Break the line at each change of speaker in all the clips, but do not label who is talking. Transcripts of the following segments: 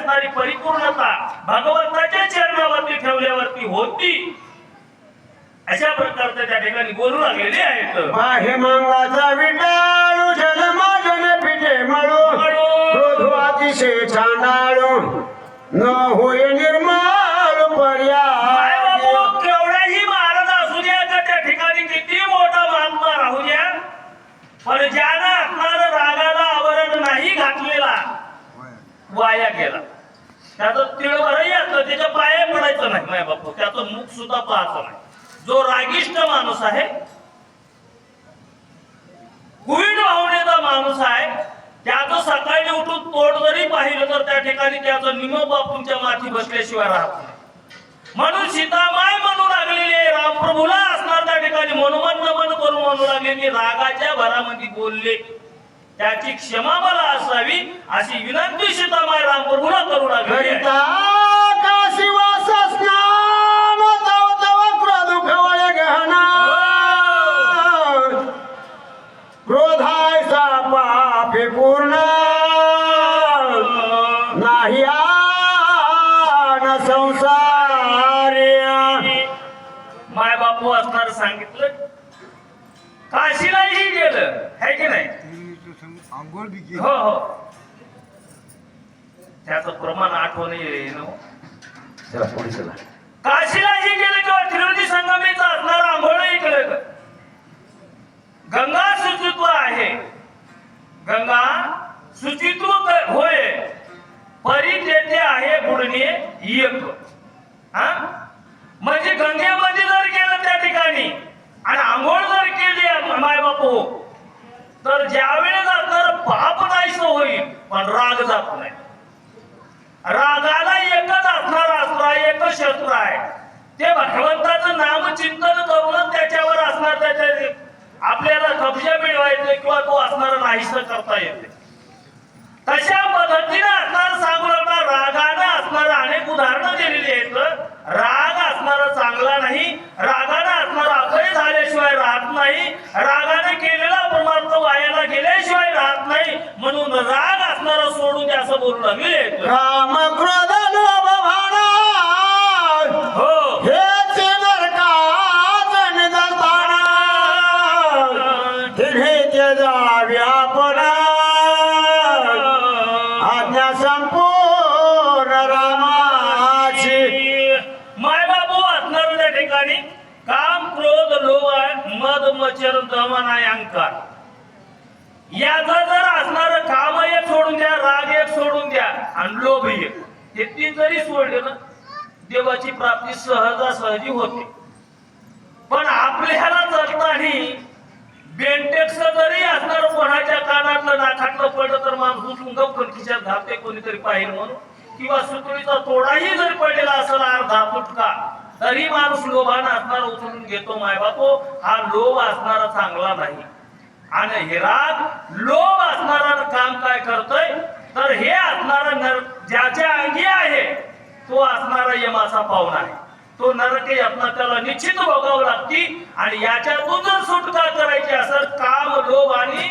असणारी परिपूर्णता भगवंताच्या चरणावरती ठेवल्यावरती होती, अशा प्रकारचे त्या ठिकाणी बोलू लागलेले आहेत.
बाहे मंगाचा विटाळू जन्माजन पिठे मळू क्रोध अतिशय चांडाळू न होय निर्मळ पर्याय.
केवढाही महाराज असू द्या का त्या ठिकाणी किती मोठा महात्मा राहू द्या, पण ज्यानं असणारं रागाला आवरण नाही घातलेला वाया गेला. त्याचं तिळ बरंही असलं, त्याच्या पाया पडायचं नाही माय बापू, त्याचं मुख सुद्धा पाहायचं नाही. जो रागिष्ट माणूस आहे, कुईट भावनेचा माणूस आहे, त्याचं सकाळी उठून तोड जरी पाहिलं तर त्या ठिकाणी त्याचं निम बापूंच्या माथी बसल्याशिवाय राहत नाही. म्हणून सीतामाय म्हणू लागलेली आहे, रामप्रभूला असणार त्या ठिकाणी मनोमन नमन करून म्हणू लागले, मी रागाच्या भरामध्ये बोलले, त्याची क्षमा मला असावी अशी विनंती सीतामाय रामप्रभूला करू लागली.
क्रोधायचा पापे पूर्ण नाही आन संसारी.
माय बापू असणार सांगितलं, काशीलाही गेलं है की नाही? हो हो, त्याचं प्रमाण आठवण येईल. काशीलाही गेलं किंवा त्रिवेणी संगमेचा असणारा आंघोळही केलं. गंगा शुचित्व आहे, गंगा शुचित्व होय, परी तेथे आहे बुडणे एक. हा म्हणजे गंगेमध्ये जर गेलं त्या ठिकाणी आणि आंघोळ जर केली माय बापू, तर ज्यावेळेस असणार पाप नाहीसं होईल, पण राग जात नाही. रागाला एकच असणार अस्त्र, एकच शस्त्र आहे, ते भगवंताचं नामचिंतन करून त्याच्यावर असणार, त्याच्या आपल्याला कब्जा मिळवायचे किंवा तो असणार नाहीसं करता येते. तशा पद्धतीने असणार सांगू लागला. रागाने असणार अनेक उदाहरणं दिलेली आहेत. राग असणारा चांगला नाही, रागाने असणार अपय झाल्याशिवाय राहत नाही, रागाने केलेला परमार्थ वायाला गेल्याशिवाय राहत नाही. म्हणून राग असणारा सोडून द्या असं बोलू लागले.
काम क्रोध लोभ भावना
हो
हेच नरकाचं निदर्शन, हे त्याचा व्यापन आज्ञा संपूर्ण रामाची.
माय बाबू असणार त्या ठिकाणी काम क्रोध लोभ मद मचर दमन आहे अहंकार. याचा जर असणार काम एक सोडून द्या, राग एक सोडून द्या आणि लोभ एक, हे तीन जरी सोडले ना देवाची प्राप्ती सहजासहजी होते. पण आपल्याला चलताही बेंटेक्स जरी असणार कोणाच्या कानातलं नाकातलं पडलं तर माणूस उचलून गप्पन खिशात घालते कोणीतरी पाहिजे म्हणून, किंवा सुतळीचा तोडाही जरी पडलेला असेल अर्धा फुटका तरी माणूस लोभानं असणार उचलून घेतो. माय बापू, हा लोभ असणारा चांगला नाही. आणि हे राग लोभ असणारा काम काय करतोय तर हे असणारा ज्याच्या अंगी आहे तो असणारा यमाचा पाहुणा आहे. तो नरक यातना त्याला निश्चित भोगावं लागती. आणि याच्यातून जर सुटका करायची असेल काम लोभ आणि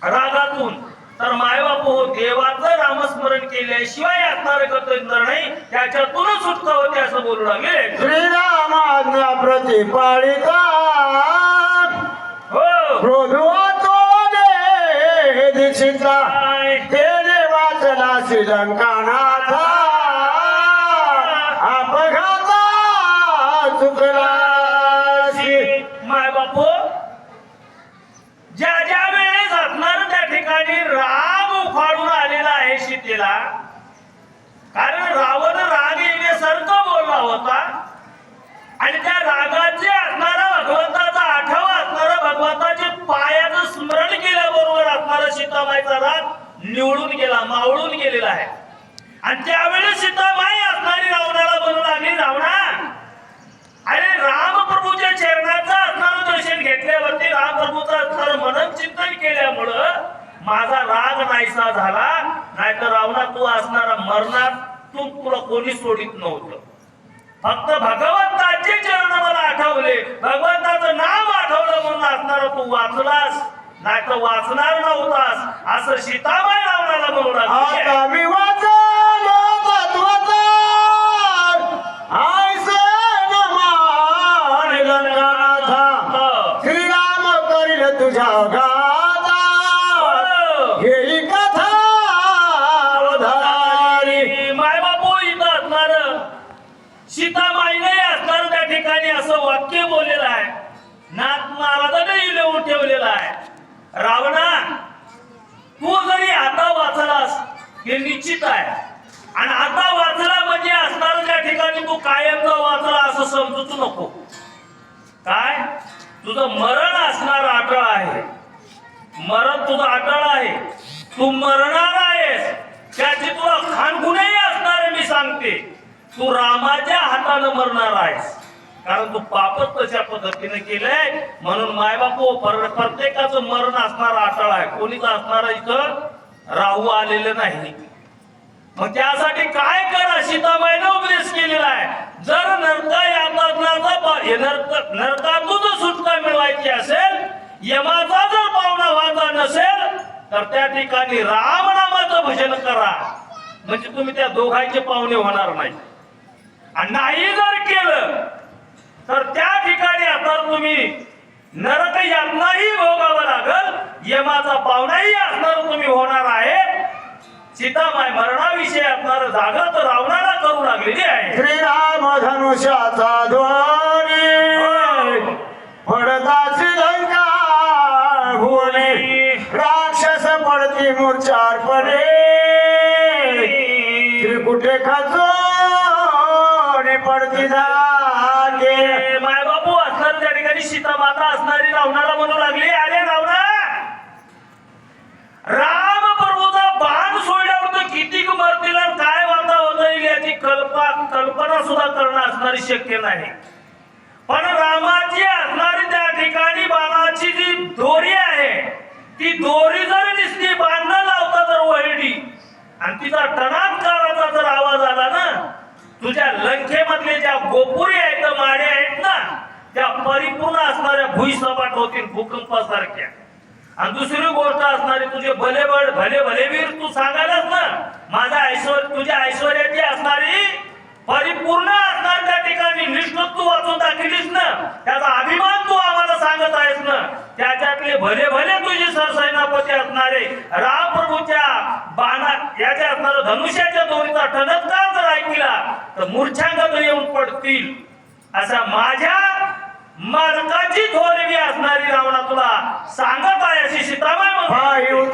रागातून, तर मायबापू देवाचं नामस्मरण केल्याशिवाय असणारे कर्तव्य नाही, त्याच्यातूनच सुटका होते असं बोलू लागले.
श्रीराम आज्ञा प्रतिपाळिता
हो
क्रोधवातो दे दीक्षिता, तेने वाचला श्रीलंकानाथा अपघाता चुकला.
माय बापू ज्या ज्या वेळेस असणार त्या ठिकाणी राग उफाळून आलेला आहे सीतेला, कारण रावण राग येण्यासारखं बोलला होता आणि त्या रागाचे असणारा भगवंताचा आठवा असणारा भगवंताचे पायाचं स्मरण केल्याबरोबर असणारा सीतामाईचा राग निवळून गेला, मावळून गेलेला आहे. आणि त्यावेळेस सीतामाई असणारी रावणाला बनू लागली, रावणा अरे रामप्रभूच्या चरणाचा असणारं दर्शन घेतल्यावरती रामप्रभूचं असणारं मनन चिंतन केल्यामुळं माझा राग नाहीसा झाला, नाहीतर रावणा तू असणारा मरणार, तू तुला कोणी सोडित नव्हतं. फक्त भगवंताचे चरण मला आठवले, भगवंताचं नाव आठवलं म्हणून असणारा तू वाचलास, नाहीतर वाचणार नव्हतास असं सीताबाई रावणाला म्हणू लागली.
आता मी वाचा
लिहून ठेवलेला आहे. रावणा, तू जरी आता वाचलास हे निश्चित आहे, आणि आता वाचला म्हणजे असणार त्या ठिकाणी तू कायमचा वाचला असं समजूच नको. काय, तुझं मरण असणार अटळ आहे. मरण तुझं अटळ आहे. तू मरणार आहेस, त्याची तुला खानगुणही असणार आहे. मी सांगते, तू रामाच्या हातानं मरणार आहेस, कारण तू पापच तशा पद्धतीने केलंय. म्हणून मायबापू, प्रत्येकाचं मरण असणार अटळ आहे. कोणीच असणार इथं राहू आलेलं नाही. मग त्यासाठी काय करा, सीताबाईने उपदेश केलेला आहे. जर नरकातून सुटका मिळवायची असेल, यमाचा जर पावना व्हायचा नसेल, तर त्या ठिकाणी रामनामाचं भजन करा, म्हणजे तुम्ही त्या दोघांचे पावणे होणार नाही. आणि नाही जर केलं तर त्या ठिकाणी आता तुम्ही नरक यातनाही भोगावं लागल, यमाचा पावनाही असणार तुम्ही होणार आहे. सीतामाय मरणाविषयी असणार जागृत रावणाला करू लागलेली आहे.
श्रीराम धनुष्याचा ध्वनी पडताची लंका भुवनी, राक्षस पडती मूर्छार पडे, त्रिकुटे खचून पडती जागे.
माय बापू असणार त्या ठिकाणी सीता माता असणारी रावणाला म्हणू लागली, अरे रावणा, राम प्रभूचा बाण सोडल्यावर तर किती मरतील, काय वाता होता येईल याची कल्पना सुद्धा करणं असणारी शक्य नाही. पण रामाची असणारी त्या ठिकाणी बाणाची जी दोरी आहे, ती दोरी जर दिसली बाण न लावता जर वळली आणि तिचा टणात्काराचा जर आवाज आला ना, तुझ्या लंकेमधले ज्या गोपुरी आहेत, माडे आहेत ना, त्या परिपूर्ण असणाऱ्या भुईसपाट होतील भूकंपासारख्या. आणि दुसरी गोष्ट असणारी, तुझे भले भलेवीर तू सांगायलास ना, माझा ऐश्वर्य, तुझ्या ऐश्वर्याची असणारी परिपूर्ण असणार त्या ठिकाणी निष्ठ तू वाचून दाखवलीस ना, त्याचा अभिमान तू आम्हाला सांगत आहेस ना. त्याच्यातले भले तुझे सरसैनापती असणारे राम प्रभूच्या बाणात याच्या असणार धनुष्याच्या दोरीचा टणत्कार जर ऐकला तर मूर्छांगत येऊन पडतील. असा माझ्या मालकाची थोरवी असणारी रावणा तुला सांगत आहे, अशी सीताबाई म्हणते.